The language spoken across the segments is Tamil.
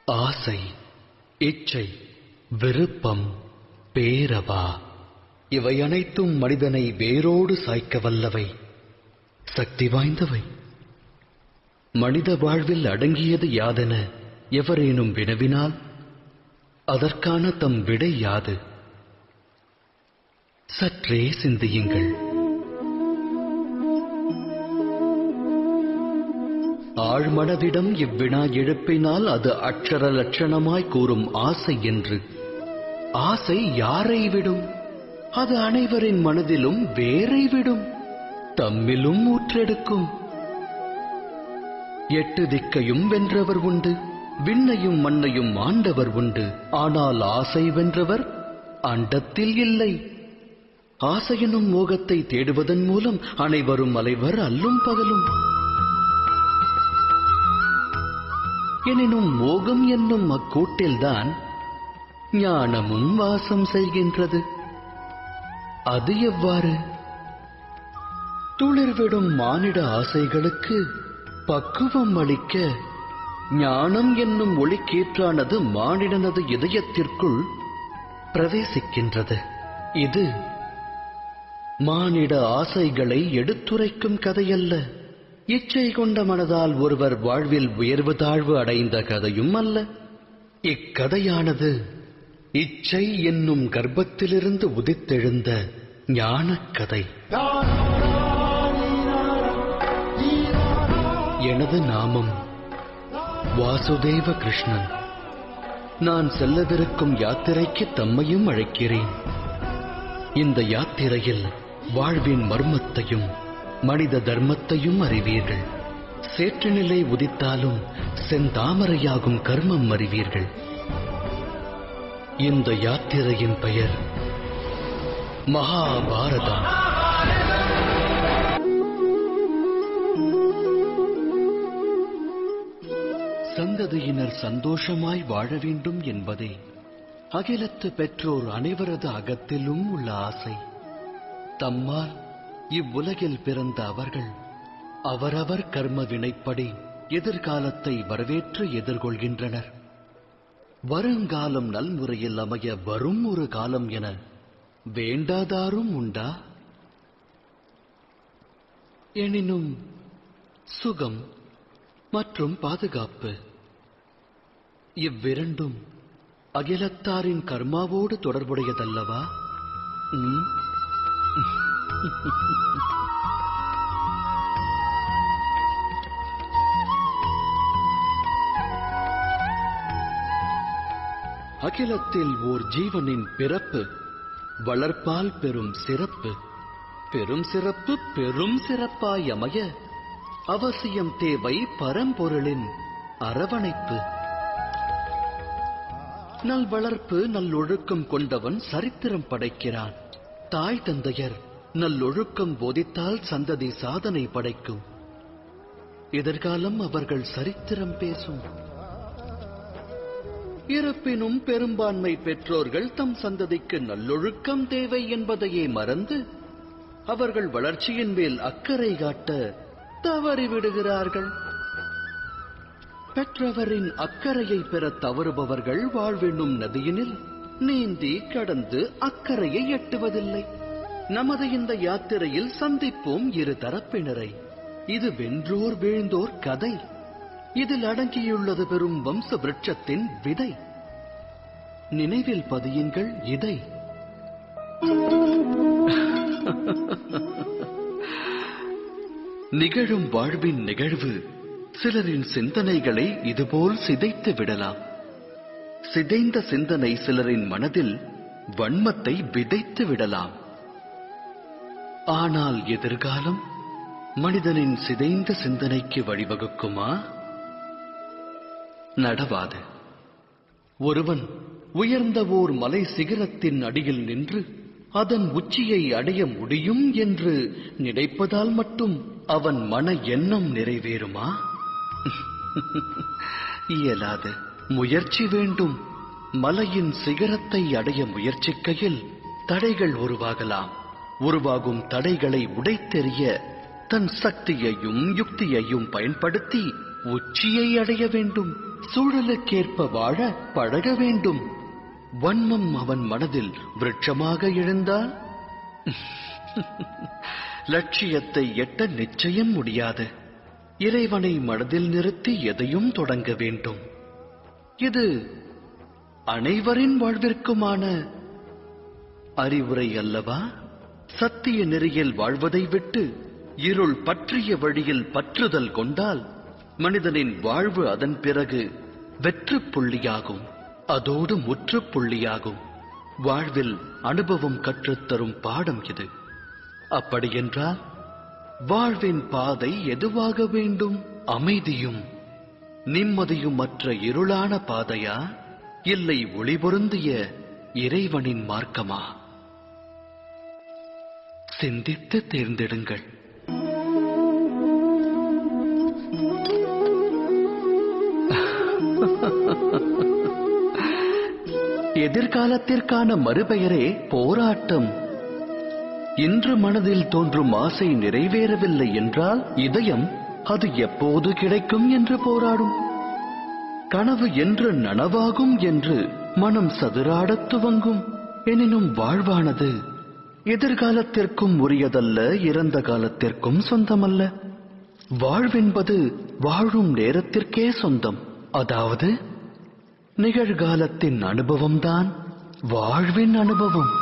ஆசை, இச்சை, விருப்பம், பேரவா இவை அனைத்தும் மனிதனை வேரோடு சாய்க்க வல்லவை, சக்தி வாய்ந்தவை. மனித வாழ்வில் அடங்கியது யாதென எவரேனும் வினவினால் அதற்கான தம் விடை யாது? சற்றே சிந்தியுங்கள். ஆழ்மனதிடம் இவ்வினா எழுப்பினால் அது அக்ஷர லட்சணமாய் கூறும் ஆசை என்று. ஆசை யாரை விடும்? அது அனைவரின் மனதிலும் வேரை விடும், தம்மிலும் ஊற்றெடுக்கும். 8 திக்கையும் வென்றவர் உண்டு, விண்ணையும் மண்ணையும் ஆண்டவர் உண்டு. ஆனால் ஆசை வென்றவர் அண்டத்தில் இல்லை. ஆசையெனும் மோகத்தை தேடுவதன் மூலம் அனைவரும் அலைவர் அல்லும் பகலும். எனினும் மோகம் என்னும் அக்கூட்டில்தான் ஞானமும் வாசம் செய்கின்றது. அது எவ்வாறு? துளிர்விடும் மானிட ஆசைகளுக்கு பக்குவம் அளிக்க ஞானம் என்னும் ஒளிக்கீற்றானது மானிடனது இதயத்திற்குள் பிரவேசிக்கின்றது. இது மானிட ஆசைகளை எடுத்துரைக்கும் கதையல்ல. இச்சை கொண்ட மனதால் ஒருவர் வாழ்வில் உயர்வு தாழ்வு அடைந்த கதையும் அல்ல. இக்கதையானது இச்சை என்னும் கர்ப்பத்திலிருந்து உதித்தெழுந்த ஞானக் கதை. எனது நாமம் வாசுதேவ கிருஷ்ணன். நான் செல்லவிருக்கும் யாத்திரைக்கு தம்மையும் அழைக்கிறேன். இந்த யாத்திரையில் வாழ்வின் மர்மத்தையும் மனித தர்மத்தையும் அறிவீர்கள். சேற்றுநிலை உதித்தாலும் செந்தாமரையாகும் கர்மம் அறிவீர்கள். இந்த யாத்திரையின் பெயர் மகாபாரதம். சந்ததியினர் சந்தோஷமாய் வாழ வேண்டும் என்பதே அகிலத்து பெற்றோர் அனைவரது அகத்திலும் உள்ள ஆசை. தம்மால் இவ்வுலகில் பிறந்த அவர்கள் அவரவர் கர்ம வினைப்படி எதிர்காலத்தை வரவேற்று எதிர்கொள்கின்றனர். வருங்காலம் நல்முறையில் அமைய வரும் ஒரு காலம் என வேண்டாதாரும் உண்டா? எனினும் சுகம் மற்றும் பாதுகாப்பு இவ்விரண்டும் அகிலத்தாரின் கர்மாவோடு தொடர்புடையதல்லவா? அகிலத்தில் ஓர் ஜீவனின் பிறப்பு வளர்ப்பால் பெரும் சிறப்பு. பெரும் சிறப்பு பெரும் சிறப்பாய் அமைய அவசியம் தேவை பரம்பொருளின் அரவணைப்பு. நல்வளர்ப்பு நல்லொழுக்கம் கொண்டவன் சரித்திரம் படைக்கிறான். தாய் தந்தையர் நல்லொழுக்கம் போதித்தால் சந்ததி சாதனை படைக்கும். எதிர்காலம் அவர்கள் சரித்திரம் பேசும். இருப்பினும் பெரும்பான்மை பெற்றோர்கள் தம் சந்ததிக்கு நல்லொழுக்கம் தேவை என்பதையே மறந்து அவர்கள் வளர்ச்சியின் மேல் அக்கறை காட்ட தவறிவிடுகிறார்கள். பெற்றவரின் அக்கறையை பெற தவறுபவர்கள் வாழ்வென்னும் நதியினில் நீந்தி கடந்து அக்கறையை எட்டுவதில்லை. நமது இந்த யாத்திரையில் சந்திப்போம் இரு தரப்பினரை. இது வென்றோர் வீழ்ந்தோர் கதை. இதில் அடங்கியுள்ளது பெரும் வம்ச விருட்சத்தின் விதை. நினைவில் பதியுங்கள் இதை. நிகழும் வாழ்வின் நிகழ்வு சிலரின் சிந்தனைகளை இதுபோல் சிதைத்து விடலாம். சிதைந்த சிந்தனை சிலரின் மனதில் வன்மத்தை விதைத்து விடலாம். ஆனால் எதிர்காலம் மனிதனின் சிதைந்த சிந்தனைக்கு வழிவகுக்குமா? நடவாது. ஒருவன் உயர்ந்த ஓர் மலை சிகரத்தின் அடியில் நின்று அதன் உச்சியை அடைய முடியும் என்று நினைப்பதால் மட்டும் அவன் மன எண்ணம் நிறைவேறுமா? இயலாது. முயற்சி வேண்டும். மலையின் சிகரத்தை அடைய முயற்சிக்கையில் தடைகள் உருவாகலாம். உருவாகும் தடைகளை உடைத்தெறிய தன் சக்தியையும் யுக்தியையும் பயன்படுத்தி உச்சியை அடைய வேண்டும். சூழலுக்கேற்ப வாழ பழக வேண்டும். வன்மம் அவன் மனதில் விருட்சமாக எழுந்தால் லட்சியத்தை எட்ட நிச்சயம் முடியாது. இறைவனை மனதில் நிறுத்தி எதையும் தொடங்க வேண்டும். இது அனைவரின் வாழ்விற்குமான அறிவுரை அல்லவா? சத்திய நெறியில் வாழ்வதை விட்டு இருள் பற்றிய வழியில் பற்றுதல் கொண்டால் மனிதனின் வாழ்வு அதன் பிறகு வெற்று புள்ளியாகும். அதோடு முற்றுப்புள்ளியாகும். வாழ்வில் அனுபவம் கற்றுத்தரும் பாடம் இது. அப்படியென்றால் வாழ்வின் பாதை எதுவாக வேண்டும்? அமைதியும் நிம்மதியும் மற்ற இருளான பாதையா, இல்லை ஒளி பொருந்திய இறைவனின் மார்க்கமா? சிந்தித்து தேர்ந்தெடுங்கள். எதிர்காலத்திற்கான மறுபெயரே போராட்டம். இன்று மனதில் தோன்றும் ஆசை நிறைவேறவில்லை என்றால் இதயம் அது எப்போது கிடைக்கும் என்று போராடும். கனவு என்று நனவாகும் என்று மனம் சதுராடத் துவங்கும். எனினும் வாழ்வானது எதிர்காலத்திற்கும் உரியதல்ல, இறந்த காலத்திற்கும் சொந்தமல்ல. வாழ்வென்பது வாழும் நேரத்திற்கே சொந்தம். அதாவது நிகழ்காலத்தின் அனுபவம்தான் வாழ்வின் அனுபவம்.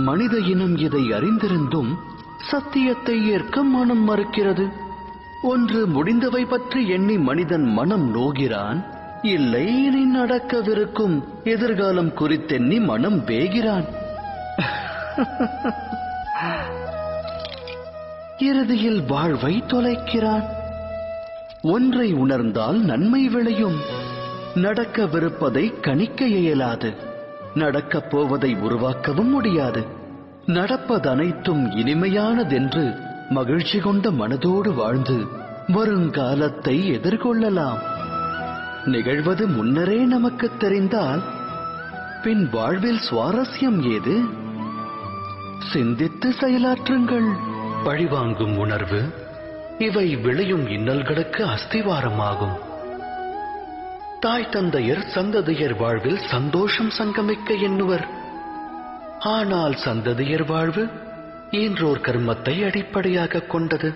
மனித இனம் இதை அறிந்திருந்தும் சத்தியத்தை ஏற்க மனம் மறுக்கிறது. ஒன்று முடிந்தவை பற்றி எண்ணி மனிதன் மனம் நோகிறான், இல்லை இனி நடக்கவிருக்கும் எதிர்காலம் குறித்தெண்ணி மனம் வேகிறான். இறுதியில் வாழ்வை தொலைக்கிறான். ஒன்றை உணர்ந்தால் நன்மை விளையும். நடக்கவிருப்பதை கணிக்க இயலாது, நடக்கப் போவதை உருவாக்கவும் முடியாது. நடப்பதனைத்தும் இனிமையானதென்று மகிழ்ச்சி கொண்ட மனதோடு வாழ்ந்து வருங்காலத்தை எதிர்கொள்ளலாம். நிகழ்வது முன்னரே நமக்கு தெரிந்தால் பின் வாழ்வில் சுவாரஸ்யம் ஏது? சிந்தித்து செயலாற்றுங்கள். பழிவாங்கும் உணர்வு இவை விளையும் இன்னல்களுக்கு அஸ்திவாரமாகும். தாய் தந்தையர் சந்ததியர் வாழ்வில் சந்தோஷம் சங்கமிக்க எண்ணுவர். ஆனால் சந்ததியர் வாழ்வு ஈன்றோர் கர்மத்தை அடிப்படையாக கொண்டது.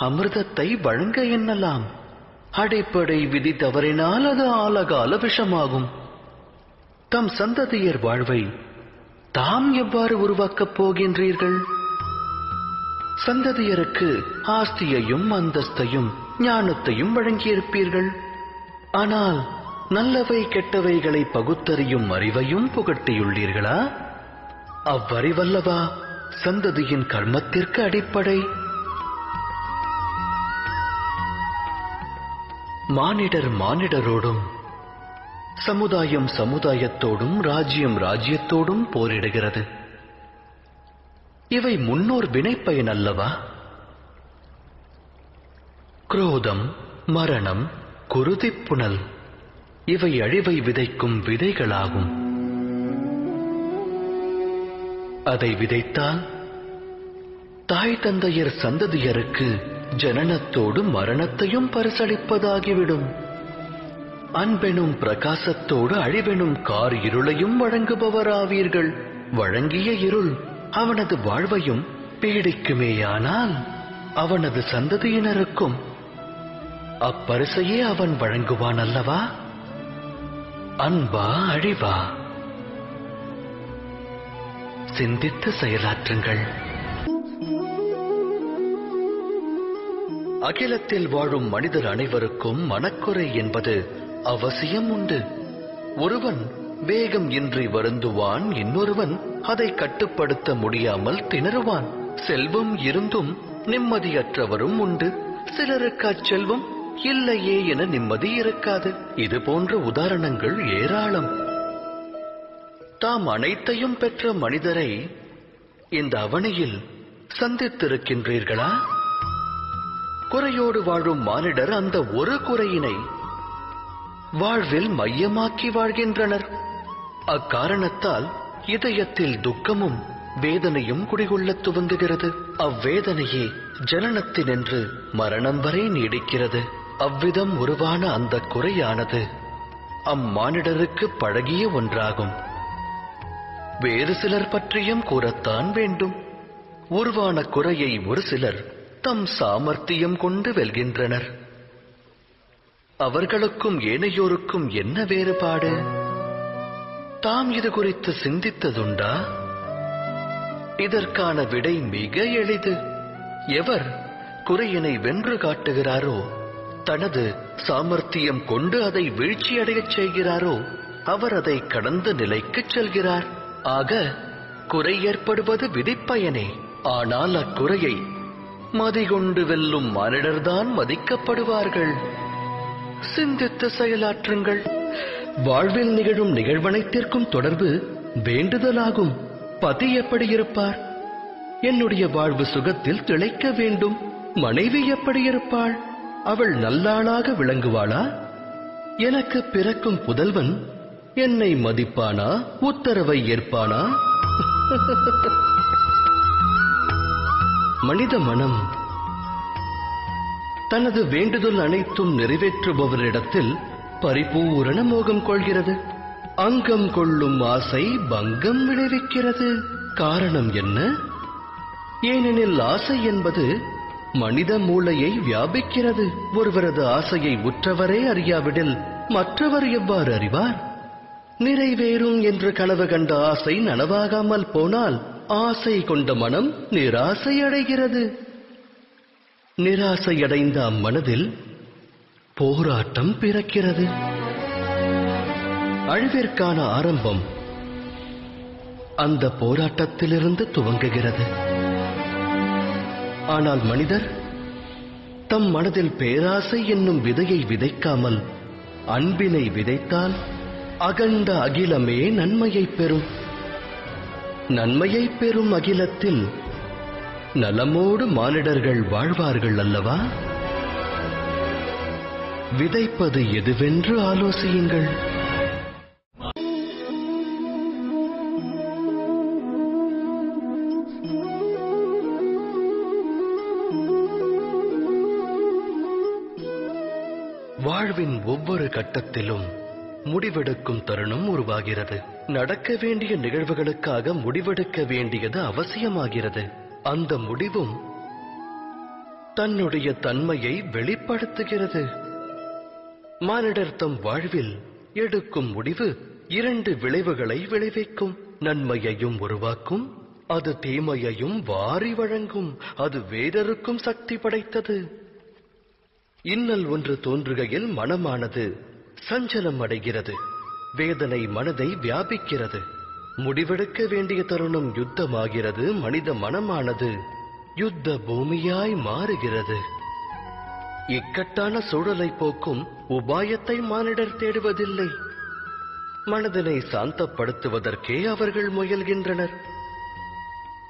அமிர்தத்தை வழங்க எண்ணலாம். அடிப்படை விதி தவறினால் அது ஆலகால விஷமாகும். தம் சந்ததியர் வாழ்வை தாம் எவ்வாறு உருவாக்கப் போகின்றீர்கள்? சந்ததியருக்கு ஆஸ்தியையும் அந்தஸ்தையும் ஞானத்தையும் வழங்கியிருப்பீர்கள். ஆனால் நல்லவை கெட்டவைகளை பகுத்தறியும் அறிவையும் புகட்டியுள்ளீர்களா? அவ்வறிவல்லவா சந்ததியின் கர்மத்திற்கு அடிப்படை. மானிடர் மானிடரோடும், சமுதாயம் சமுதாயத்தோடும், ராஜ்யம் ராஜ்யத்தோடும் போரிடுகிறது. இவை முன்னோர் வினைப்பயன் அல்லவா? குரோதம், மரணம், குருதிப்புணல் இவை அழிவை விதைக்கும் விதைகளாகும். அதை விதைத்தால் தாய் தந்தையர் சந்ததியருக்கு ஜனனத்தோடு மரணத்தையும் பரிசளிப்பதாகிவிடும். அன்பெனும் பிரகாசத்தோடு அழிவெனும் கார் இருளையும் வழங்குபவராவீர்கள். வழங்கிய இருள் அவனது வாழ்வையும் பீடிக்குமேயானால் அவனது சந்ததியினருக்கும் அப்பரிசையே அவன் வழங்குவான் அல்லவா? அன்பா அழிவா? சிந்தித்து செயலாற்றுங்கள். அகிலத்தில் வாழும் மனிதர் அனைவருக்கும் மனக்குறை என்பது அவசியம் உண்டு. ஒருவன் வேகம் இன்றி வருந்துவான், இன்னொருவன் அதை கட்டுப்படுத்த முடியாமல் திணறுவான். செல்வம் இருந்தும் நிம்மதியற்றவரும் உண்டு. சிலருக்கு அச்செல்வம் இல்லையே என நிம்மதி இருக்காது. இது போன்ற உதாரணங்கள் ஏராளம். தாம் அனைத்தையும் பெற்ற மனிதரை இந்த அவனியில் சந்தித்திருக்கின்றீர்களா? குறையோடு வாழும் மானிடர் அந்த ஒரு குறையினை வாழ்வில் மையமாக்கி வாழ்கின்றனர். அக்காரணத்தால் இதயத்தில் துக்கமும் வேதனையும் குடிகொள்ளத் துவங்குகிறது. அவ்வேதனையே ஜனனத்தினின்று மரணம் வரை நீடிக்கிறது. அவ்விதம் உருவான அந்த குறையானது அம்மானிடருக்கு பழகிய ஒன்றாகும். வேறு சிலர் பற்றியும் கூறத்தான் வேண்டும். உருவான குறையை ஒரு சிலர் தம் சாமர்த்தியம் கொண்டு வெல்கின்றனர். அவர்களுக்கும் ஏனையோருக்கும் என்ன வேறுபாடு? தாம் இது குறித்து சிந்தித்ததுண்டா? இதற்கான விடை மிக எளிது. எவர் குறையினை வென்று காட்டுகிறாரோ, தனது சாமர்த்தியம் கொண்டு அதை வீழ்ச்சியடையச் செய்கிறாரோ, அவர் அதை கடந்த நிலைக்குச் செல்கிறார். ஆக குறை ஏற்படுவது விதிப்பயனே. ஆனால் அக்குறையை மதிகொண்டு வெல்லும் மானிடர்தான் மதிக்கப்படுவார்கள். சிந்தித்து செயலாற்றுங்கள். வாழ்வில் நிகழும் நிகழ்வனைத்திற்கும் தொடர்பு வேண்டுதலாகும். பதி எப்படி இருப்பார்? என்னுடைய வாழ்வு சுகத்தில் திளைக்க வேண்டும். மனைவி எப்படி இருப்பாள்? அவள் நல்லாளாக விளங்குவாளா? எனக்கு பிறக்கும் புதல்வன் என்னை மதிப்பானா? உத்தரவை ஏற்பானா? மனித மனம் தனது வேண்டுதல் அனைத்தும் நிறைவேற்றுபவரிடத்தில் பரிபூரண மோகம் கொள்கிறது. அங்கம் கொள்ளும் ஆசை பங்கம் விளைவிக்கிறது. காரணம் என்ன? ஏனெனில் ஆசை என்பது மனித மூளையை வியாபிக்கிறது. ஒருவரது ஆசையை உற்றவரே அறியாவிடில் மற்றவர் எவ்வாறு அறிவார்? நிறைவேறும் என்று கனவு கண்ட ஆசை நனவாகாமல் போனால் ஆசை கொண்ட மனம் நிராசை அடைகிறது. நிராசையடைந்த அம்மனதில் போராட்டம் பிறக்கிறது. அழிவிற்கான ஆரம்பம் அந்த போராட்டத்திலிருந்து துவங்குகிறது. ஆனால் மனிதர் தம் மனதில் பேராசை என்னும் விதையை விதைக்காமல் அன்பினை விதைத்தால் அகண்ட அகிலமே நன்மையை பெறும். நன்மையை பெறும் அகிலத்தில் நலமோடு மானிடர்கள் வாழ்வார்கள் அல்லவா? விதைப்பது எதுவென்று ஆலோசியுங்கள். வாழ்வின் ஒவ்வொரு கட்டத்திலும் முடிவெடுக்கும் தருணம் உருவாகிறது. நடக்க வேண்டிய நிகழ்வுகளுக்காக முடிவெடுக்க வேண்டியது அவசியமாகிறது. அந்த முடிவும் தன்னுடைய தன்மையை வெளிப்படுத்துகிறது. மானிடர் தம் வாழ்வில் எடுக்கும் முடிவு இரண்டு விளைவுகளை விளைவிக்கும். நன்மையையும் உருவாக்கும், அது தீமையையும் வாரி வழங்கும். அது வேறொருக்கும் சக்தி படைத்தது. இன்னல் ஒன்று தோன்றுகையில் மனமானது சஞ்சலம் அடைகிறது. வேதனை மனதை வியாபிக்கிறது. முடிவெடுக்க வேண்டிய தருணம் யுத்தமாகிறது. மனித மனமானது யுத்த பூமியாய் மாறுகிறது. இக்கட்டான சூழலை போக்கும் உபாயத்தை மானிடர் தேடுவதில்லை. மனதினை சாந்தப்படுத்துவதற்கே அவர்கள் முயல்கின்றனர்.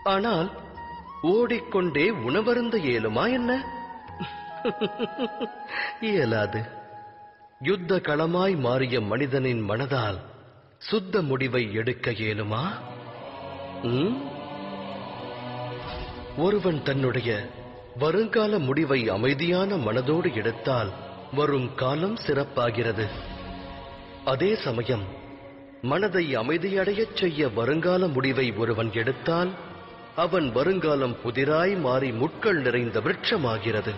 ஆனால் ஓடிக்கொண்டே உணவருந்த இயலுமா என்ன? இயலாது. யுத்த களமாய் மாறிய மனிதனின் மனதால் சுத்த முடிவை எடுக்க இயலுமா? ஒருவன் தன்னுடைய வருங்கால முடிவை அமைதியான மனதோடு எடுத்தால் வரும் காலம் சிறப்பாகிறது. அதே சமயம் மனதை அமைதியடையச் செய்ய வருங்கால முடிவை ஒருவன் எடுத்தால் அவன் வருங்காலம் புதிராய் மாறி முட்கள் நிறைந்த விருட்சமாகிறது.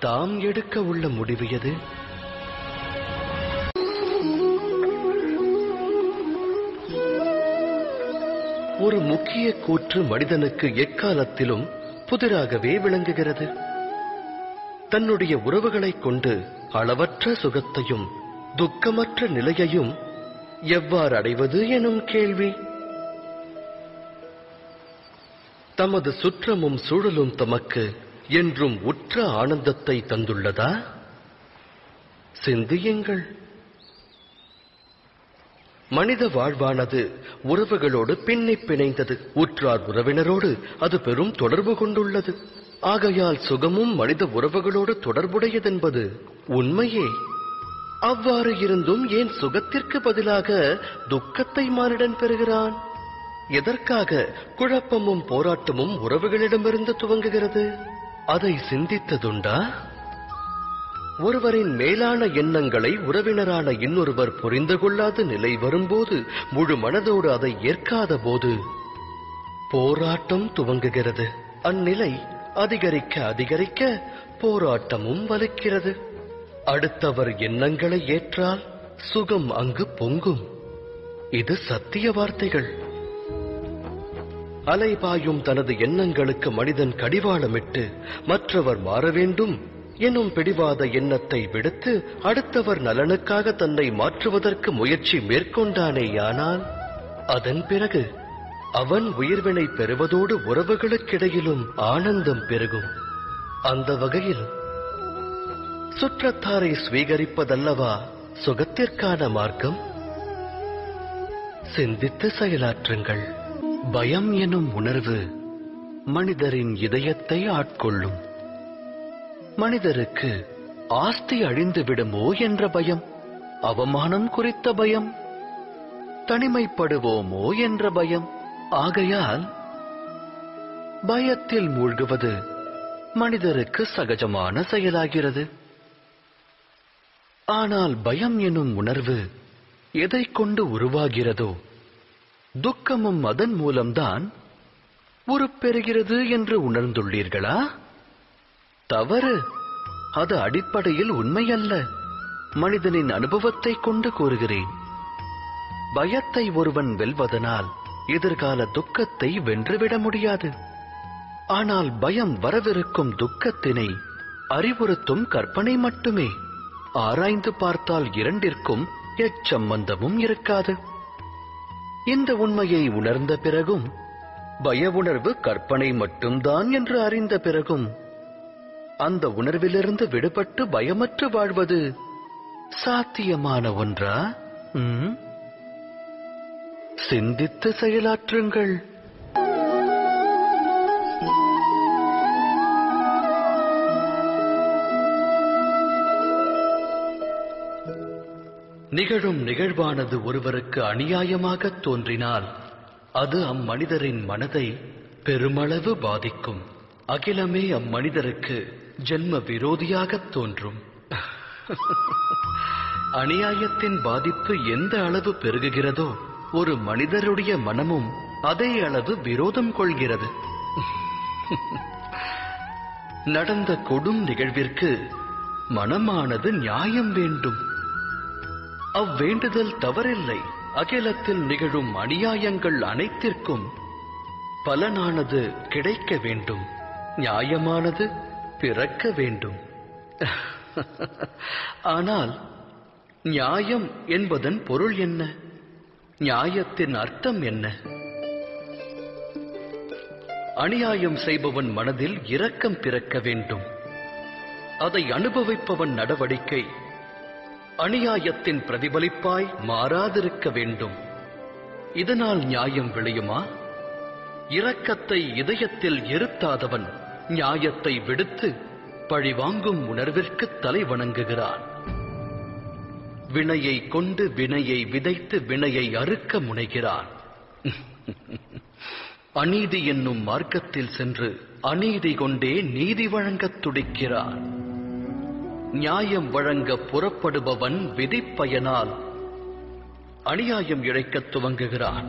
தாம் எடுக்க உள்ள முடிவு எது? ஒரு முக்கிய கூற்று மனிதனுக்கு எக்காலத்திலும் புதிராகவே விளங்குகிறது. தன்னுடைய உறவுகளைக் கொண்டு அளவற்ற சுகத்தையும் துக்கமற்ற நிலையையும் எவ்வாறு அடைவது எனும் கேள்வி. தமது சுற்றமும் சூழலும் தமக்கு என்றும் உற்ற ஆனந்தத்தை தந்துள்ளதா? சிந்தியுங்கள். மனித வாழ்வானது உறவுகளோடு பின்னிப் பிணைந்தது. உற்றார் உறவினரோடு அது பெரும் தொடர்பு கொண்டுள்ளது. ஆகையால் சுகமும் மனித உறவுகளோடு தொடர்புடையதென்பது உண்மையே. அவ்வாறு இருந்தும் ஏன் சுகத்திற்கு பதிலாக துக்கத்தை மானிடன் பெறுகிறான்? எதற்காக குழப்பமும் போராட்டமும் உறவுகளிடமிருந்து துவங்குகிறது? அதை சிந்தித்ததுண்டா? ஒருவரின் மேலான எண்ணங்களை உறவினரான இன்னொருவர் புரிந்து கொள்ளாத நிலை வரும்போது, முழு மனதோடு அதை ஏற்காத போது போராட்டம் துவங்குகிறது. அந்நிலை அதிகரிக்க அதிகரிக்க போராட்டமும் வலுக்கிறது. அடுத்தவர் எண்ணங்களை ஏற்றால் சுகம் அங்கு பொங்கும். இது சத்திய வார்த்தைகள். அலைபாயும் தனது எண்ணங்களுக்கு மனிதன் கடிவாளமிட்டு மற்றவர் மாற வேண்டும் எனும் பிடிவாத எண்ணத்தை விடுத்து அடுத்தவர் நலனுக்காக தன்னை மாற்றுவதற்கு முயற்சி மேற்கொண்டானேயானால் அதன் பிறகு அவன் உயிர்வினை பெறுவதோடு உறவுகளுக்கிடையிலும் ஆனந்தம் பெருகும். அந்த வகையில் சுற்றத்தாரை ஸ்வீகரிப்பதல்லவா சுகத்திற்கான மார்க்கம்? சிந்தித்து செயலாற்றுங்கள். பயம் எனும் உணர்வு மனிதரின் இதயத்தை ஆட்கொள்ளும். மனிதருக்கு ஆஸ்தி அழிந்து விடுமோ என்ற பயம், அவமானம் குறித்த பயம், தனிமைப்படுவோமோ என்ற பயம். ஆகையால் பயத்தில் மூழ்குவது மனிதருக்கு சகஜமான செயலாகிறது. ஆனால் பயம் எனும் உணர்வு எதை கொண்டு உருவாகிறதோ, துக்கமும் அதன் மூலம்தான் உருப்பெறுகிறது என்று உணர்ந்துள்ளீர்களா? தவறு. அது அடிப்படையில் உண்மையல்ல. மனிதனின் அனுபவத்தை கொண்டு கூறுகிறேன். பயத்தை ஒருவன் வெல்வதனால் எதிர்கால துக்கத்தை வென்றுவிட முடியாது. ஆனால் பயம் வரவிருக்கும் துக்கத்தினை அறிவுறுத்தும் கற்பனை மட்டுமே. ஆராய்ந்து பார்த்தால் இரண்டிற்கும் எச்சம்பந்தமும் இருக்காது. இந்த உண்மையை உணர்ந்த பிறகும், பய உணர்வு கற்பனை மட்டும்தான் என்று அறிந்த பிறகும், அந்த உணர்விலிருந்து விடுபட்டு பயமற்று வாழ்வது சாத்தியமான ஒன்றா? சிந்தித்து செயலாற்றுங்கள். நிகழும் நிகழ்வானது ஒருவருக்கு அநியாயமாக தோன்றினால் அது அம்மனிதரின் மனதை பெருமளவு பாதிக்கும். அகிலமே அம்மனிதருக்கு ஜென்ம விரோதியாக தோன்றும். அநியாயத்தின் பாதிப்பு எந்த அளவு பெருகுகிறதோ, ஒரு மனிதருடைய மனமும் அதே அளவு விரோதம் கொள்கிறது. நடந்த கொடும் நிகழ்விற்கு மனமானது நியாயம் வேண்டும். அவ்வேண்டுதல் தவறில்லை. அகிலத்தில் நிகழும் அநியாயங்கள் அனைத்திற்கும் பலனானது கிடைக்க வேண்டும், நியாயமானது பிறக்க வேண்டும். ஆனால் நியாயம் என்பதன் பொருள் என்ன? நியாயத்தின் அர்த்தம் என்ன? அநியாயம் செய்பவன் மனதில் இரக்கம் பிறக்க வேண்டும். அதை அனுபவிப்பவன் நடவடிக்கை அநியாயத்தின் பிரதிபலிப்பாய் மாறாதிருக்க வேண்டும். இதனால் நியாயம் விளையுமா? இரக்கத்தை இதயத்தில் இருத்தாதவன் நியாயத்தை விடுத்து பழிவாங்கும் உணர்விற்கு தலை வணங்குகிறான். வினையை கொண்டு வினையை விதைத்து வினையை அறுக்க முனைகிறான். அநீதி என்னும் மார்க்கத்தில் சென்று அநீதி கொண்டே நீதி வழங்கத் துடிக்கிறான். நியாயம் வழங்க புறப்படுபவன் விதிப்பயனால் அநியாயம் இழைக்கத் துவங்குகிறான்.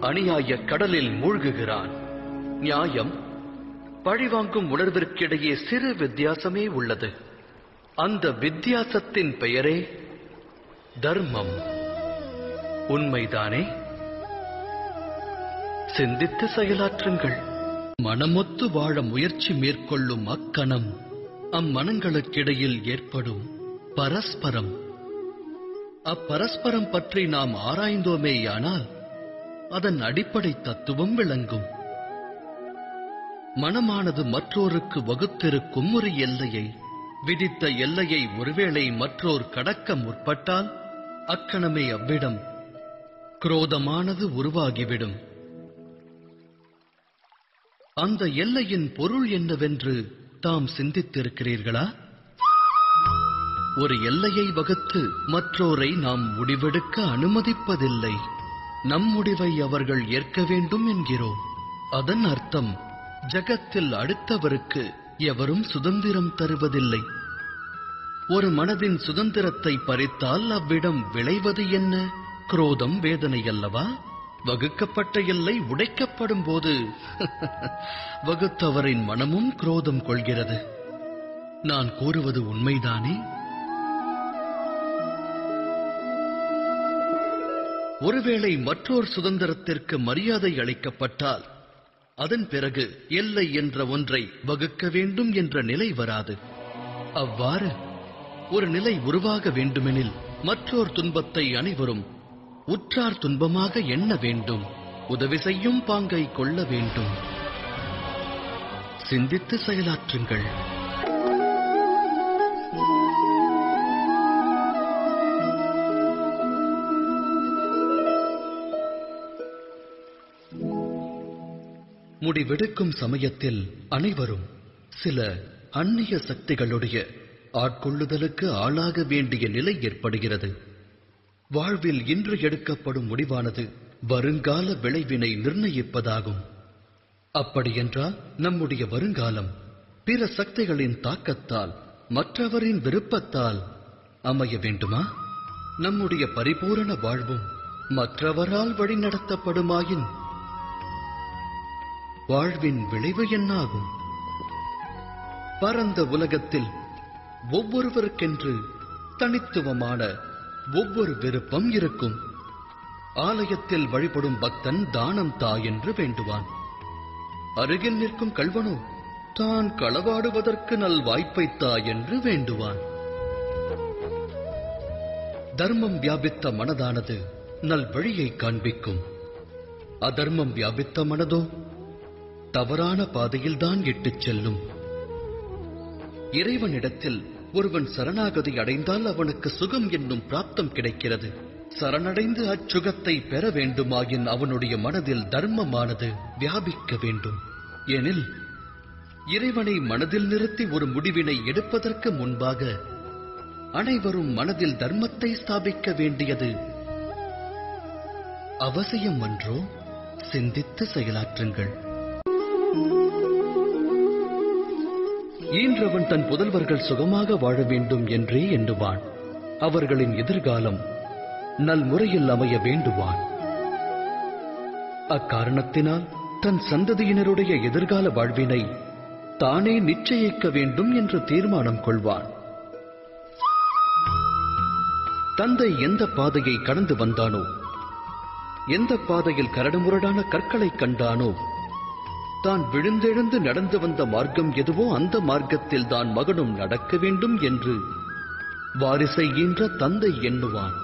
அநியாய கடலில் மூழ்குகிறான். நியாயம் பழிவாங்கும் உணர்விற்கிடையே சிறு வித்தியாசமே உள்ளது. அந்த வித்தியாசத்தின் பெயரே தர்மம். உண்மைதானே? சிந்தித்து செயலாற்றுங்கள். மனமொத்து வாழ முயற்சி மேற்கொள்ளும் அக்கணம் அம்மனங்களுக்கிடையில் ஏற்படும் பரஸ்பரம். அப்பரஸ்பரம் பற்றி நாம் ஆராய்ந்தோமேயானால் அதன் அடிப்படை தத்துவம் விளங்கும். மனமானது மற்றோருக்கு வகுத்திருக்கும் ஒரு எல்லையை, விதித்த எல்லையை ஒருவேளை மற்றோர் கடக்க முற்பட்டால் அக்கணமே அவ்விடம் குரோதமானது உருவாகிவிடும். அந்த எல்லையின் பொருள் என்னவென்று தாம் சிந்தித்திருக்கிறீர்களா? ஒரு எல்லையை வகுத்து மற்றோரை நாம் முடிவெடுக்க அனுமதிப்பதில்லை. நம் முடிவை அவர்கள் ஏற்க வேண்டும் என்கிறோம். அதன் அர்த்தம் ஜகத்தில் அடுத்தவருக்கு எவரும் சுதந்திரம் தருவதில்லை. ஒரு மனதின் சுதந்திரத்தை பறித்தால் அவ்விடம் விளைவது என்ன? குரோதம் வேதனை அல்லவா? வகுக்கப்பட்ட எல்லை உடைக்கப்படும் போது வகுத்தவரின் மனமும் குரோதம் கொள்கிறது. நான் கூறுவது உண்மைதானே? ஒருவேளை மற்றொரு சுதந்திரத்திற்கு மரியாதை அளிக்கப்பட்டால் அதன் பிறகு எல்லை என்ற ஒன்றை வகுக்க வேண்டும் என்ற நிலை வராது. அவ்வாறு ஒரு நிலை உருவாக வேண்டுமெனில் மற்றொரு துன்பத்தை அனைவரும் உற்றார் துன்பமாக எண்ண வேண்டும். உதவி செய்யும் பாங்கை கொள்ள வேண்டும். சிந்தித்து செயலாற்றுங்கள். முடிவெடுக்கும் சமயத்தில் அனைவரும் சில அந்நிய சக்திகளுடைய ஆட்கொள்ளுதலுக்கு ஆளாக வேண்டிய நிலை ஏற்படுகிறது. வாழ்வில் இன்று எடுக்கப்படும் முடிவானது வருங்கால விளைவினை நிர்ணயிப்பதாகும். அப்படியென்றால் நம்முடைய வருங்காலம் பிற சக்திகளின் தாக்கத்தால், மற்றவரின் விருப்பத்தால் அமைய வேண்டுமா? நம்முடைய பரிபூரண வாழ்வும் மற்றவரால் வழிநடத்தப்படுமாயின் வாழ்வின் விளைவு என்னாகும்? பரந்த உலகத்தில் ஒவ்வொருவருக்கென்று தனித்துவமான ஒவ்வொரு விருப்பம் இருக்கும். ஆலயத்தில் வழிபடும் பக்தன் தானம் தா என்று வேண்டுவான். அருகில் நிற்கும் கள்வனோ தான் களவாடுவதற்கு நல் வாய்ப்பைத்தா என்று வேண்டுவான். தர்மம் வியாபித்த மனதானது நல் வழியை காண்பிக்கும். அதர்மம் வியாபித்த மனதோ தவறான பாதையில்தான் இட்டுச் செல்லும். இறைவனிடத்தில் ஒருவன் சரணாகதி அடைந்தால் அவனுக்கு சுகம் என்னும் பிராப்தம் கிடைக்கிறது. சரணடைந்து அச்சுகத்தை பெற வேண்டுமாயின் அவனுடைய மனதில் தர்மமானது வியாபிக்க வேண்டும். எனில் இறைவனை மனதில் நிறுத்தி ஒரு முடிவினை எடுப்பதற்கு முன்பாக அனைவரும் மனதில் தர்மத்தை ஸ்தாபிக்க வேண்டியது அவசியம் அன்றோ? சிந்தித்து செயலாற்றுங்கள். ஈன்றவன் தன் புதல்வர்கள் சுகமாக வாழ வேண்டும் என்றே எண்ணுவான். அவர்களின் எதிர்காலம் நல் முறையில் அமைய வேண்டுவான். அக்காரணத்தினால் தன் சந்ததியினருடைய எதிர்கால வாழ்வினை தானே நிச்சயிக்க வேண்டும் என்று தீர்மானம் கொள்வான். தந்தை எந்த பாதையை கடந்து வந்தானோ, எந்த பாதையில் கரடுமுரடான கற்களை கண்டானோ, தான் விழுந்தெழுந்து நடந்து வந்த மார்க்கம் எதுவோ அந்த மார்க்கத்தில் தான் மகனும் நடக்க வேண்டும் என்று வாரிசை ஈன்ற தந்தை எண்ணுவான்.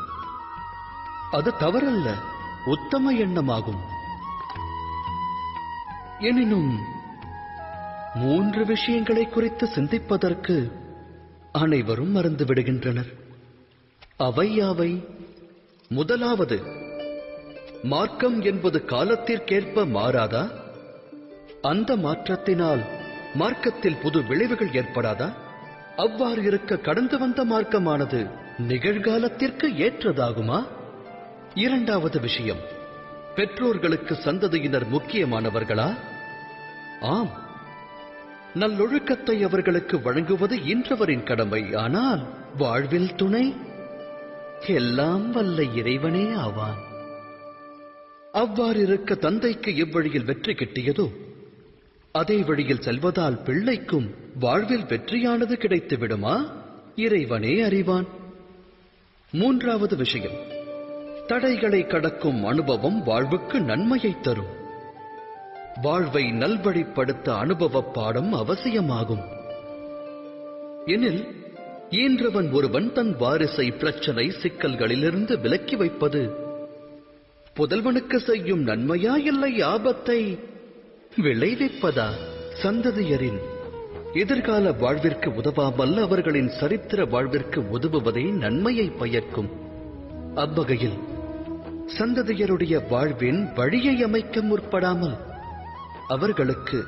அது தவறல்ல, உத்தம எண்ணமாகும். எனினும் 3 விஷயங்களை குறித்து சிந்திப்பதற்கு அனைவரும் மறந்து விடுகின்றனர். அவை யாவை? முதலாவது, மார்க்கம் என்பது காலத்திற்கேற்ப மாறாதா? அந்த மாற்றத்தினால் மார்க்கத்தில் புது விளைவுகள் ஏற்படாதா? அவ்வாறு இருக்க கடந்து வந்த மார்க்கமானது நிகழ்காலத்திற்கு ஏற்றதாகுமா? இரண்டாவது விஷயம், பெற்றோர்களுக்கு சந்ததியினர் முக்கியமானவர்களா? ஆம், நல்லொழுக்கத்தை அவர்களுக்கு வழங்குவது இன்றவரின் கடமை. ஆனால் வாழ்வில் துணை எல்லாம் வல்ல இறைவனே ஆவான். அவ்வாறு இருக்க தந்தைக்கு எவ்வழியில் வெற்றி கிட்டியதோ அதே வழியில் செல்வதால் பிள்ளைக்கும் வாழ்வில் வெற்றியானது கிடைத்து விடுமா? இறைவனே அறிவான். மூன்றாவது விஷயம், தடைகளை கடக்கும் அனுபவம் வாழ்வுக்கு நன்மையை தரும். வாழ்வை நல்வழிப்படுத்த அனுபவ பாடம் அவசியமாகும். எனில் ஈன்றவன் ஒருவன் தன் வாரிசை பிரச்சனை சிக்கல்களிலிருந்து விலக்கி வைப்பது புதல்வனுக்கு செய்யும் நன்மையா இல்லை ஆபத்தை விளைவிப்பதா? சந்ததியரின் எதிர்கால வாழ்விற்கு உதவாமல் அவர்களின் சரித்திர வாழ்விற்கு உதவுவதே நன்மையை பயக்கும். அவ்வகையில் சந்ததியருடைய வாழ்வின் வழியை அமைக்க முற்படாமல் அவர்களுக்கு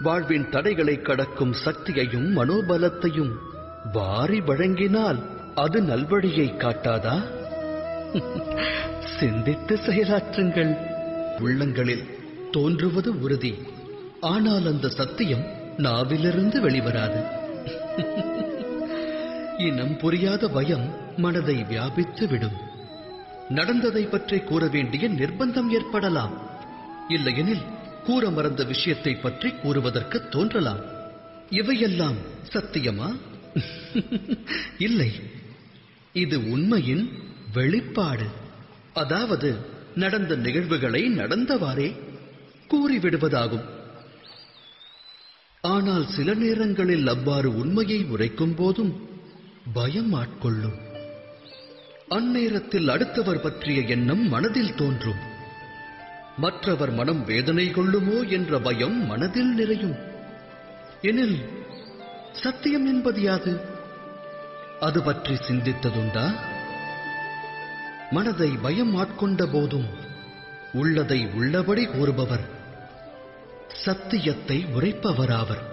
வாழ்வின் தடைகளை கடக்கும் சக்தியையும் மனோபலத்தையும் வாரி வழங்கினால் அது நல்வழியை காட்டாதா? சிந்தித்து செயலாற்றுங்கள். உள்ளங்களில் தோன்றுவது உறுதி, ஆனால் அந்த சத்தியம் நாவிலிருந்து வெளிவராது. இனம் புரியாத பயம் மனதை வியாபித்து விடும். நடந்ததை பற்றி கூற வேண்டிய நிர்பந்தம் ஏற்படலாம். இல்லையெனில் கூற மறந்த விஷயத்தை பற்றி கூறுவதற்கு தோன்றலாம். இவையெல்லாம் சத்தியமா? இல்லை, இது உண்மையின் வெளிப்பாடு. அதாவது நடந்த நிகழ்வுகளை நடந்தவாறே கூறிவிடுவதாகும். ஆனால் சில நேரங்களில் அவ்வாறு உண்மையை உரைக்கும் போதும் பயம் ஆட்கொள்ளும். அந்நேரத்தில் அடுத்தவர் பற்றிய எண்ணம் மனதில் தோன்றும். மற்றவர் மனம் வேதனை கொள்ளுமோ என்ற பயம் மனதில் நிறையும். எனில் சத்தியம் என்பது யாது? அது பற்றி சிந்தித்ததுண்டா? மனதை பயம் ஆட்கொண்ட போதும் உள்ளதை உள்ளபடி கூறுபவர் சத்தியத்தை உரைப்பவராவர்.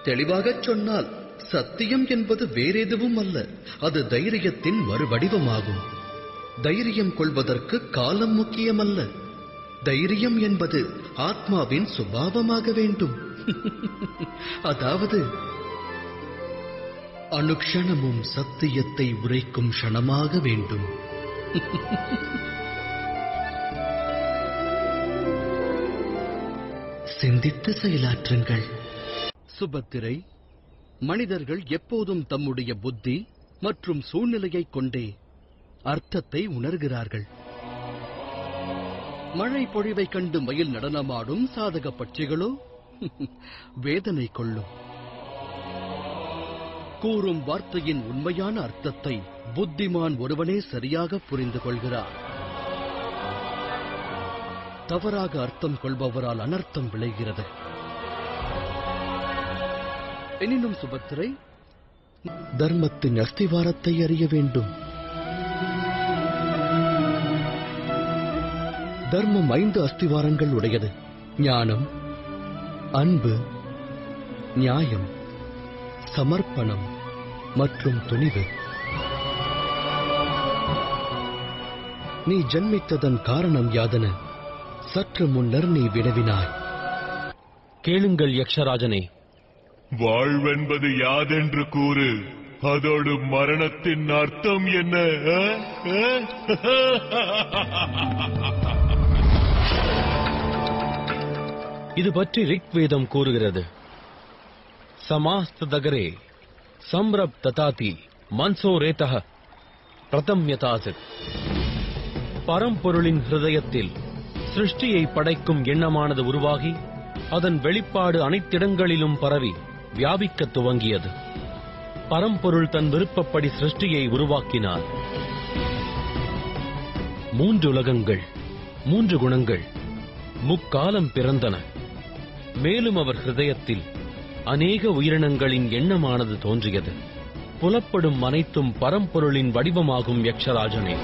தெளிவாகச் சொன்னால் சத்தியம் என்பது வேறெதுவும் அல்ல, அது தைரியத்தின் மறுவடிவமாகும். தைரியம் கொள்வதற்கு காலம் முக்கியமல்ல. தைரியம் என்பது ஆத்மாவின் சுபாவமாக வேண்டும். அதாவது அனுக்ஷணமும் சத்தியத்தை உரைக்கும் க்ஷணமாக வேண்டும். சிந்தித்து செயலாற்றுங்கள். சுபத்திரை, மனிதர்கள் எப்போதும் தம்முடைய புத்தி மற்றும் சூழ்நிலையைக் கொண்டே அர்த்தத்தை உணர்கிறார்கள். மழை பொழிவை கண்டு மயில் நடனமாடும் சாதக பட்சிகளோ வேதனை கொள்ளும். கூறும் வார்த்தையின் உண்மையான அர்த்தத்தை புத்திமான் ஒருவனே சரியாக புரிந்து கொள்கிறார். தவறாக அர்த்தம் கொள்பவரால் அனர்த்தம் விளைகிறது. எனினும் சுபத்திரை, தர்மத்தின் அஸ்திவாரத்தை அறிய வேண்டும். தர்மம் 5 அஸ்திவாரங்கள் உடையது. ஞானம், அன்பு, நியாயம், சமர்ப்பணம் மற்றும் துணிவு. நீ ஜன்மித்ததன் காரணம் யாதென சற்று முன்னர் நீ வினவினாய். கேளுங்கள் யக்ஷராஜனே. வாழ்வென்பது யாதென்று கூறு, அதோடு மரணத்தின் அர்த்தம் என்ன? இது பற்றி ரிக்வேதம் கூறுகிறது. சமாஸ்ததகரே சம்ரப் ததாதி மன்சோ ரேதஹ பிரதம்யதாசித். பரம்பொருளின் ஹிருதயத்தில் சிருஷ்டியை படைக்கும் எண்ணமானது உருவாகி அதன் வெளிப்பாடு அனைத்திடங்களிலும் பரவி வியாபிக்கத் துவங்கியது. பரம்பொருள் தன் விருப்பப்படி சிருஷ்டியை உருவாக்கினார். 3 உலகங்கள், 3 குணங்கள் முக்காலம் பிறந்தன. மேலும் அவர் ஹிருதயத்தில் அநேக உயிரினங்களின் எண்ணமானது தோன்றியது. புலப்படும் அனைத்தும் பரம்பொருளின் வடிவமாகும் யக்ஷராஜனே.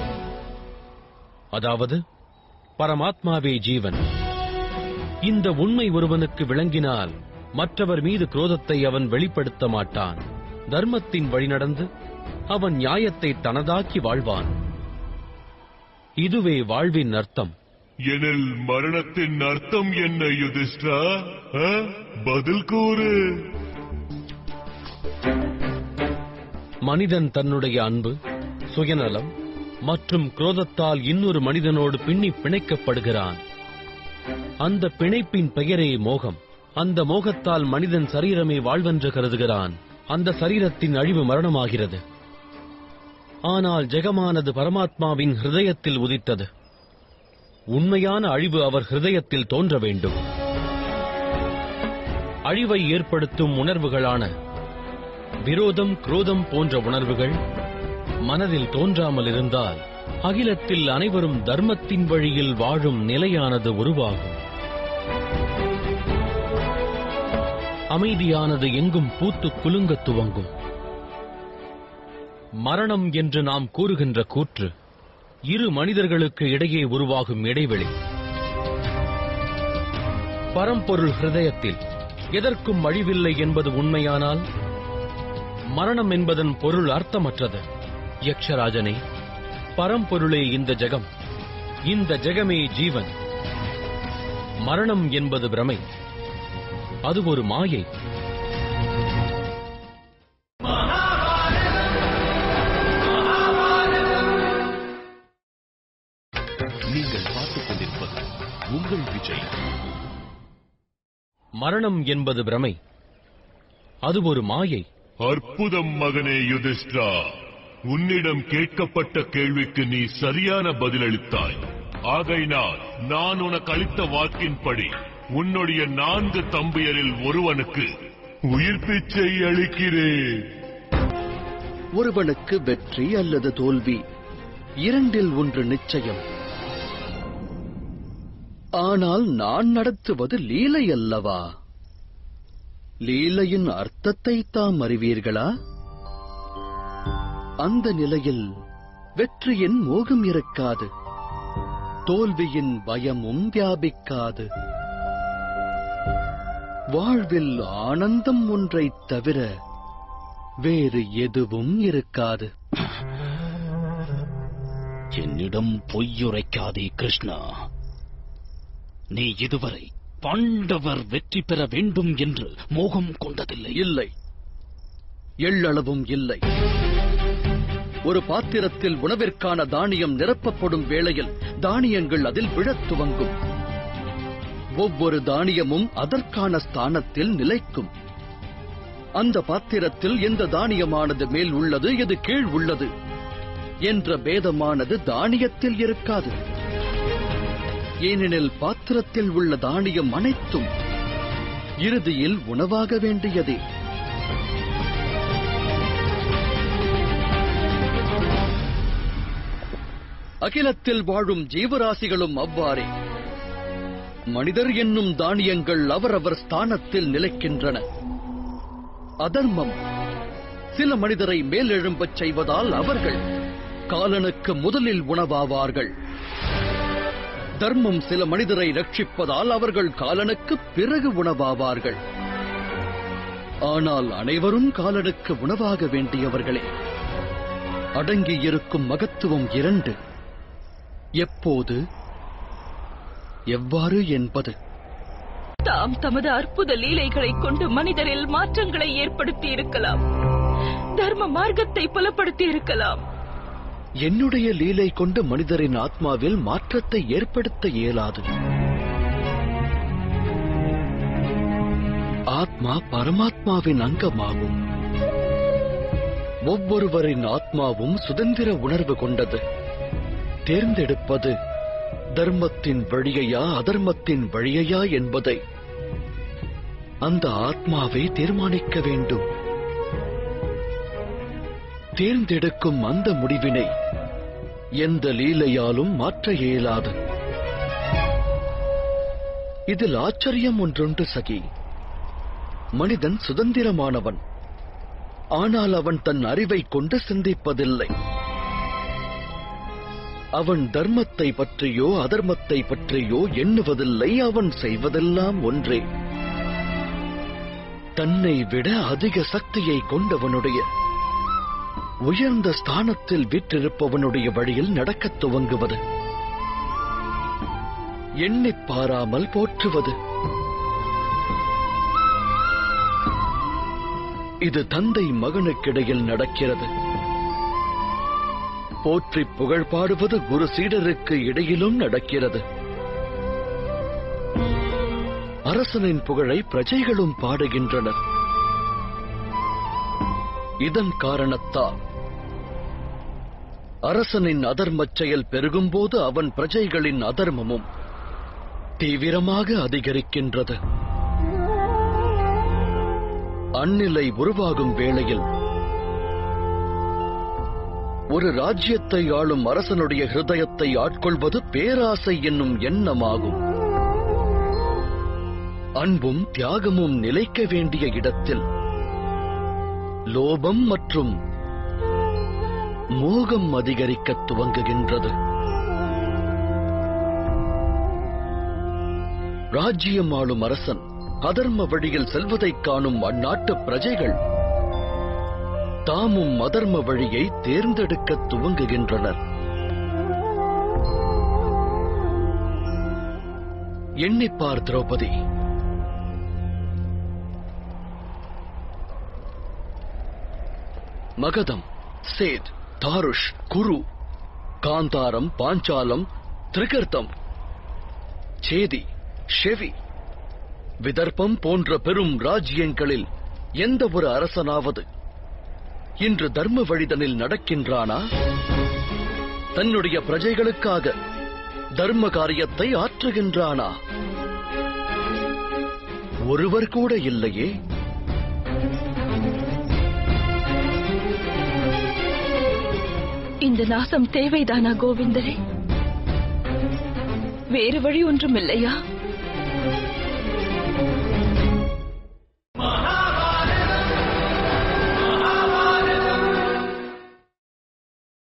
அதாவது பரமாத்மாவே ஜீவன். இந்த உண்மை ஒருவனுக்கு விளங்கினால் மற்றவர் மீது குரோதத்தை அவன் வெளிப்படுத்த மாட்டான். தர்மத்தின் வழி நடந்து அவன் நியாயத்தை தனதாக்கி வாழ்வான். இதுவே வாழ்வின் அர்த்தம். எனில் மரணத்தின் அர்த்தம் என்ன யுதிஷ்டா? பதில் கூறு. மனிதன் தன்னுடைய அன்பு, சுயநலம் மற்றும் குரோதத்தால் இன்னொரு மனிதனோடு பின்னி பிணைக்கப்படுகிறான். அந்த பிணைப்பின் பெயரே மோகம். அந்த மோகத்தால் மனிதன் சரீரமே வாழ்வென்று கருதுகிறான். அந்த சரீரத்தின் அழிவு மரணமாகிறது. ஆனால் ஜெகமானது பரமாத்மாவின் ஹிருதயத்தில் உதித்தது. உண்மையான அழிவு அவர் ஹிருதயத்தில் தோன்ற வேண்டும். அழிவை ஏற்படுத்தும் உணர்வுகளான விரோதம், குரோதம் போன்ற உணர்வுகள் மனதில் தோன்றாமல் இருந்தால் அகிலத்தில் அனைவரும் தர்மத்தின் வழியில் வாழும் நிலையானது உருவாகும். அமைதியானது எங்கும் பூத்து குலுங்க துவங்கும். மரணம் என்று நாம் கூறுகின்ற கூற்று 2 மனிதர்களுக்கு இடையே உருவாகும் இடைவெளி. பரம்பொருள் ஹிருதயத்தில் எதற்கும் அழிவில்லை என்பது உண்மையானால் மரணம் என்பதன் பொருள் அர்த்தமற்றது. யக்ஷராஜனே, பரம்பொருளே இந்த ஜெகம், இந்த ஜெகமே ஜீவன். மரணம் என்பது பிரமை. அது ஒரு மாயை. நீங்கள் பார்த்துக் கொண்டிருப்பது உங்கள் விஜய். மரணம் என்பது பிரமை, அது ஒரு மாயை. அற்புதம் மகனே யுதிஷ்டா, உன்னிடம் கேட்கப்பட்ட கேள்விக்கு நீ சரியான பதிலளித்தாய். ஆகையினால் நான் உனக்கு அளித்த வாக்கின்படி உன்னுடைய 4 தம்பியரில் ஒருவனுக்கு உயிர் பிச்சை அளிக்கிறேன். ஒருவனுக்கு வெற்றி அல்லது தோல்வி, இரண்டில் ஒன்று நிச்சயம். ஆனால் நான் நடத்துவது லீலை அல்லவா? லீலையின் அர்த்தத்தை தாம் அறிவீர்களா? அந்த நிலையில் வெற்றியின் மோகம் இருக்காது, தோல்வியின் பயமும் வியாபிக்காது. வாழ்வில் ஆனந்தம் ஒன்றைத் தவிர வேறு எதுவும் இருக்காது. என்னிடம் பொய்யுரைக்காதே கிருஷ்ணா. நீ இதுவரை பாண்டவர் வெற்றி பெற வேண்டும் என்று மோகம் கொண்டதில்லை. இல்லை, எள்ளளவும் இல்லை. ஒரு பாத்திரத்தில் உணவிற்கான தானியம் நிரப்பப்படும் வேளையில் தானியங்கள் அதில் விழத் துவங்கும். ஒவ்வொரு தானியமும் அதற்கான ஸ்தானத்தில் நிலைக்கும். அந்த பாத்திரத்தில் எந்த தானியமானது மேல் உள்ளது, எது கீழ் உள்ளது என்ற பேதமானது தானியத்தில் இருக்காது. ஏனெனில் பாத்திரத்தில் உள்ள தானியம் அனைத்தும் இறுதியில் உணவாக வேண்டியதே. அகிலத்தில் வாழும் ஜீவராசிகளும் அவ்வாறே. மனிதர் என்னும் தானியங்கள் அவரவர் ஸ்தானத்தில் நிலைக்கின்றன. அதர்மம் சில மனிதரை மேலெழும்பச் செய்வதால் அவர்கள் காலனுக்கு முதலில் உணவாவார்கள். தர்மம் சில மனிதரை ரட்சிப்பதால் அவர்கள் காலனுக்கு பிறகு உணவாவார்கள். ஆனால் அனைவரும் காலனுக்கு உணவாக வேண்டியவர்களே. அடங்கியிருக்கும் மகத்துவம் 2. எப்போது, எவ்வாறு என்பது. தாம் தமது அற்புத லீலைகளைக் கொண்டு மனிதரில் மாற்றங்களை ஏற்படுத்தி இருக்கலாம், தர்ம மார்க்கத்தை புலப்படுத்தி இருக்கலாம். என்னுடைய லீலை கொண்டு மனிதரின் ஆத்மாவில் மாற்றத்தை ஏற்படுத்த இயலாது. ஆத்மா பரமாத்மாவின் அங்கமாகும். ஒவ்வொருவரின் ஆத்மாவும் சுதந்திர உணர்வு கொண்டது. தேர்ந்தெடுப்பது தர்மத்தின் வழியையா அதர்மத்தின் வழியையா என்பதை அந்த ஆத்மாவை தீர்மானிக்க வேண்டும். தேர்ந்தெடுக்கும் அந்த முடிவினை எந்த லீலையாலும் மாற்ற இயலாது. இதில் ஆச்சரியம் ஒன்றுண்டு சகி. மனிதன் சுதந்திரமானவன், ஆனால் அவன் தன் அறிவை கொண்டு சிந்திப்பதில்லை. அவன் தர்மத்தை பற்றியோ அதர்மத்தை பற்றியோ எண்ணுவதில்லை. அவன் செய்வதெல்லாம் ஒன்றே. தன்னை விட அதிக சக்தியை கொண்டவனுடைய உயர்ந்த ஸ்தானத்தில் வீற்றிருப்பவனுடைய வழியில் நடக்கத் துவங்குவது, எண்ணிப் பாராமல் போற்றுவது. இது தந்தை மகனுக்கிடையில் நடக்கிறது. போற்றி புகழ் பாடுவது குரு சீடருக்கு இடையிலும் நடக்கிறது. அரசனின் புகழை பிரஜைகளும் பாடுகின்றனர். இதன் காரணத்தால் அரசனின் அதர்மச் செயல் பெருகும்போது அவன் பிரஜைகளின் அதர்மமும் தீவிரமாக அதிகரிக்கின்றது. அந்நிலை உருவாகும் வேளையில் ஒரு ராஜ்யத்தை ஆளும் அரசனுடைய ஹிருதயத்தை ஆட்கொள்வது பேராசை என்னும் எண்ணமாகும். அன்பும் தியாகமும் நிலைக்க வேண்டிய இடத்தில் லோபம் மற்றும் மோகம் அதிகரிக்கத் துவங்குகின்றது. ராஜ்யம் ஆளும் அரசன் அதர்ம வழியில் செல்வதைக் காணும் அந்நாட்டு பிரஜைகள் தாமும் அதர்ம வழியை தேர்ந்தெடுக்கத் துவங்குகின்றனர். எண்ணிப்பார் திரௌபதி, மகதம், சேத், தாருஷ், குரு, காந்தாரம், பாஞ்சாலம், திரிகர்த்தம், சேதி, ஷெவி, விதர்ப்பம் போன்ற பெரும் ராஜ்யங்களில் எந்த ஒரு அரசனாவது இன்று தர்ம வழிதனில் நடக்கின்றானா? தன்னுடைய பிரஜைகளுக்காக தர்ம காரியத்தை ஆற்றுகின்றானா? ஒருவர் கூட இல்லையே. இந்த நாசம் தேவைதானா கோவிந்தரே? வேறு வழி ஒன்றும் இல்லையா?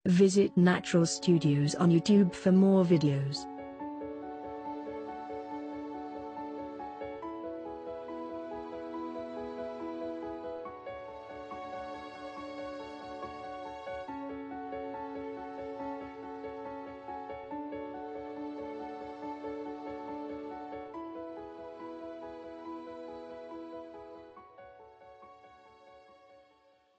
Visit Natural Studios on YouTube for more videos.